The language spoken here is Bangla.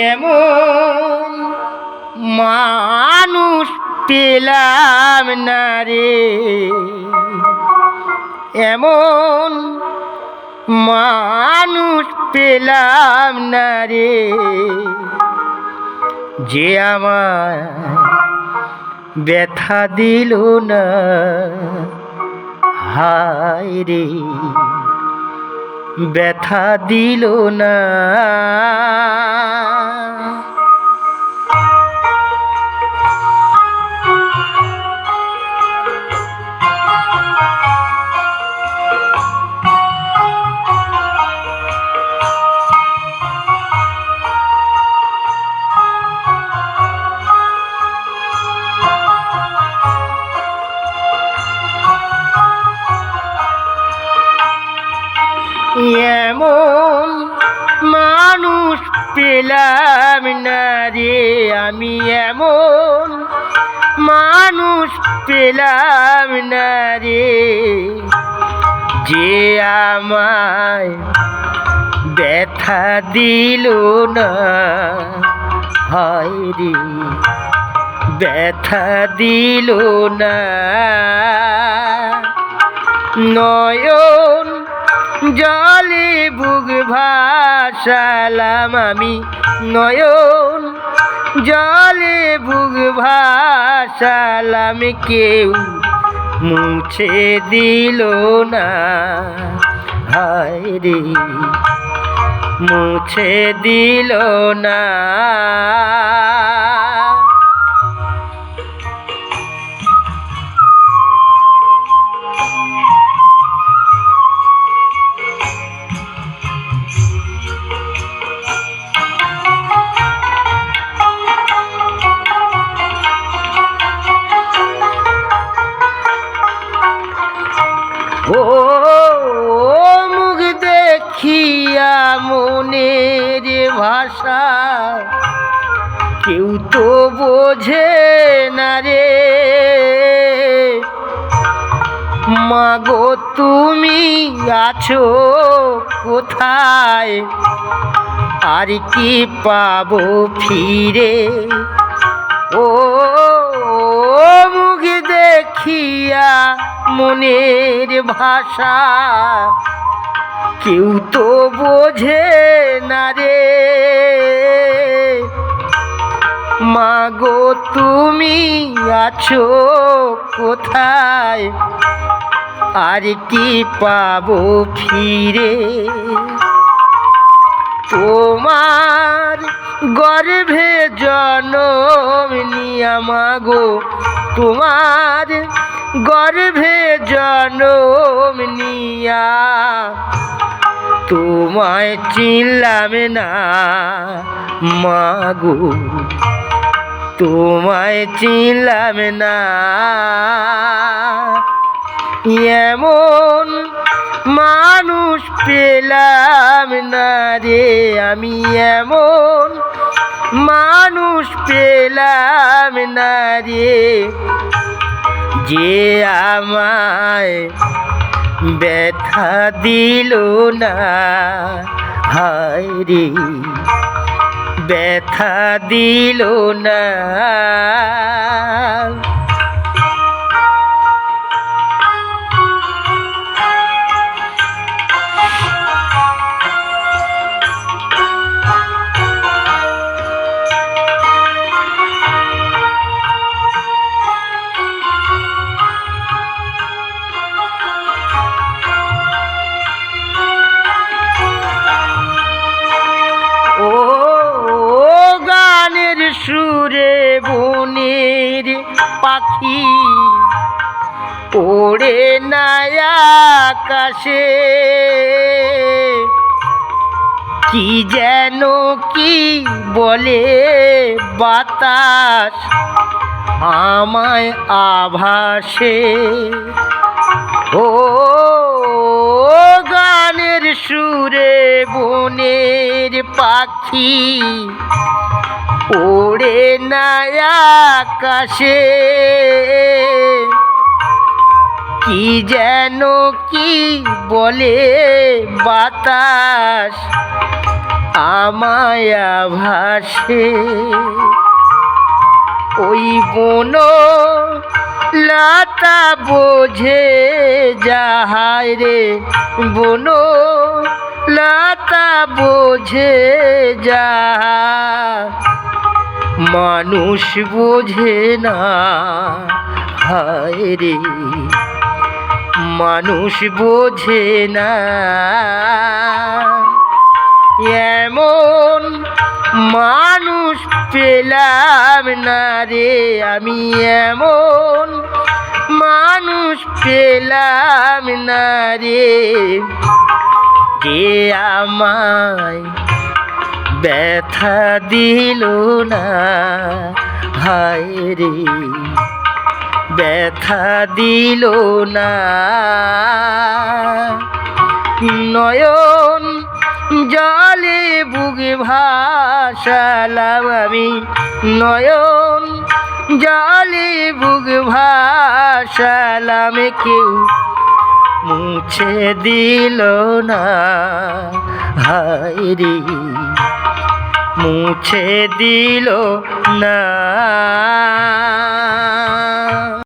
এমন মানুষ পেলাম না রে, এমন মানুষ পেলাম না রে, যে আমায় ব্যথা দিল না। হায় রে, ব্যথা দিল না। এমন মানুষ পেলাম না রে, আমি এমন মানুষ পেলাম না রে, যে আমায় ব্যথা দিল না। হায় রে, ব্যথা দিল না। নয়ন জলে বুক ভাসালাম আমি, নয়ন জলে বুক ভাসালাম, কেউ মুছে দিল না। হায় রে, মুছে দিল না। ও মুখ দেখিয়া মনের ভাষা কেউ তো বোঝে না রে। মাগো তুমি আছো কোথায়, আর কি পাবো ফিরে। ও মুখ দেখিয়া মনের ভাষা কেউ তো বোঝে না রে। মাগো তুমি আছো কোথায়, আর কি পাবো ফিরে। তোমার গর্ভে জনম নিয়া মাগো, তোমার গর্ভে জনম নিয়া তোমায় চিনলাম না মাগো, তোমায় চিনলাম না। এমন মানুষ পেলাম না রে, আমি এমন মানুষ পেলাম না রে, যে আমায় ব্যথা দিল না। হায় রে, ব্যথা দিল না। ও গানের সুরে বনের পাখি ওড়ে না আকাশে, কি যেন কি বলে বাতাস আমায় আভাসে। ও গানের সুরে বনের পাখি ওড়ে না আকাশে, কি যেন কি বলে বাতাস আমায় ভাসে, ওই বন লতা বোঝে যাহাই রে, বন লতা বোঝে যাহা মানুষ বোঝে না, হায় রে মানুষ বোঝে না। এমন মানুষ পেলাম না রে, আমি এমন মানুষ পেলাম না রে, যে আমায় ব্যথা দিল না, হায় রে ব্যথা দিল না। নয়ন জলে বুক ভাসালাম আমি, নয়ন জলে বুক ভাসালাম, কেউ মুছে দিল না, হায় রে মুছে দিল না।